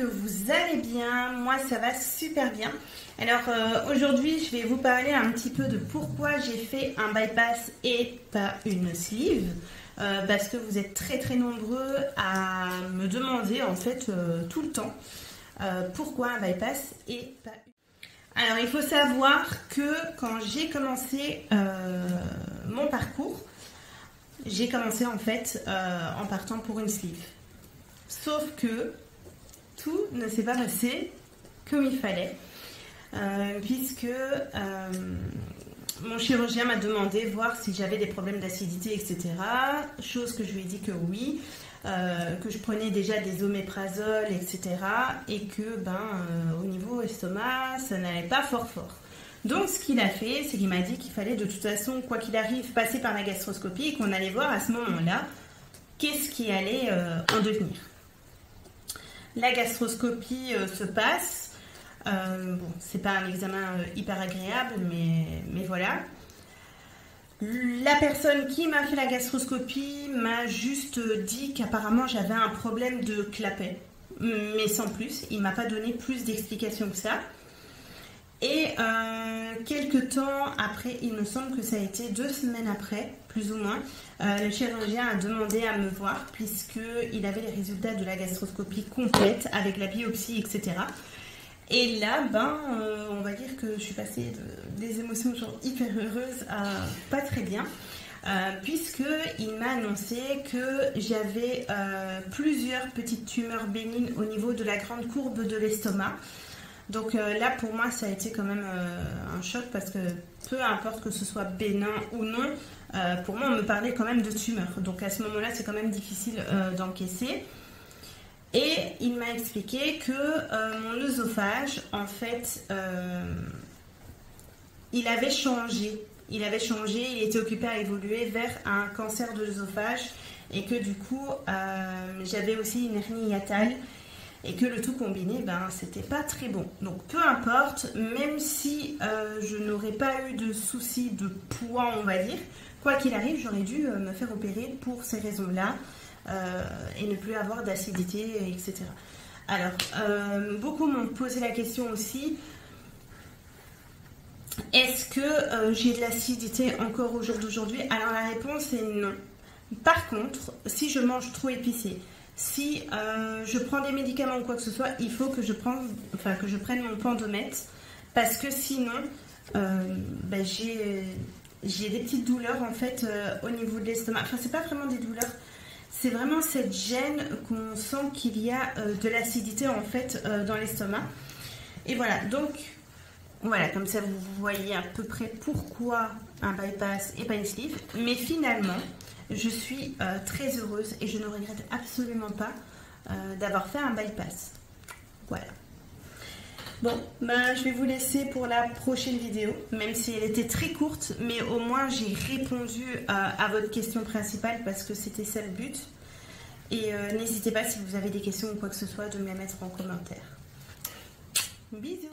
que vous allez bien. Moi ça va super bien. Alors aujourd'hui je vais vous parler un petit peu de pourquoi j'ai fait un bypass et pas une sleeve. Parce que vous êtes très nombreux à me demander en fait tout le temps pourquoi un bypass et pas une. Alors il faut savoir que quand j'ai commencé mon parcours, j'ai commencé en fait en partant pour une sleeve. Sauf que tout ne s'est pas passé comme il fallait, puisque mon chirurgien m'a demandé voir si j'avais des problèmes d'acidité, etc. Chose que je lui ai dit que oui, que je prenais déjà des oméprazole, etc. Et que au niveau estomac, ça n'allait pas fort. Donc ce qu'il a fait, c'est qu'il m'a dit qu'il fallait de toute façon, quoi qu'il arrive, passer par la gastroscopie et qu'on allait voir à ce moment-là qu'est-ce qui allait en devenir. La gastroscopie se passe. Bon, c'est pas un examen hyper agréable, mais voilà. La personne qui m'a fait la gastroscopie m'a juste dit qu'apparemment j'avais un problème de clapet, mais sans plus. Il m'a pas donné plus d'explications que ça. Et quelques temps après, il me semble que ça a été 2 semaines après, plus ou moins, le chirurgien a demandé à me voir puisqu'il avait les résultats de la gastroscopie complète avec la biopsie, etc. Et là, on va dire que je suis passée des émotions genre hyper heureuses à pas très bien, puisqu'il m'a annoncé que j'avais plusieurs petites tumeurs bénignes au niveau de la grande courbe de l'estomac. Donc là, pour moi, ça a été quand même un choc parce que peu importe que ce soit bénin ou non, pour moi, on me parlait quand même de tumeurs. Donc à ce moment-là, c'est quand même difficile d'encaisser. Et il m'a expliqué que mon œsophage, en fait, il avait changé. Il était occupé à évoluer vers un cancer de l'œsophage et que du coup, j'avais aussi une hernie hiatale. Et que le tout combiné, c'était pas très bon. Donc peu importe, même si je n'aurais pas eu de soucis de poids, on va dire, quoi qu'il arrive, j'aurais dû me faire opérer pour ces raisons-là et ne plus avoir d'acidité, etc. Alors, beaucoup m'ont posé la question aussi, est-ce que j'ai de l'acidité encore au jour d'aujourd'hui? Alors la réponse est non. Par contre, si je mange trop épicé, si je prends des médicaments ou quoi que ce soit, il faut que je prenne mon Pandomètre parce que sinon j'ai des petites douleurs en fait au niveau de l'estomac. Enfin, c'est pas vraiment des douleurs, c'est vraiment cette gêne qu'on sent qu'il y a de l'acidité en fait dans l'estomac. Et voilà, donc voilà, comme ça vous voyez à peu près pourquoi un bypass et pas une sleeve. Mais finalement, je suis très heureuse et je ne regrette absolument pas d'avoir fait un bypass. Voilà. Bon, je vais vous laisser pour la prochaine vidéo, même si elle était très courte, mais au moins j'ai répondu à votre question principale parce que c'était ça le but. Et n'hésitez pas si vous avez des questions ou quoi que ce soit de me les mettre en commentaire. Bisous!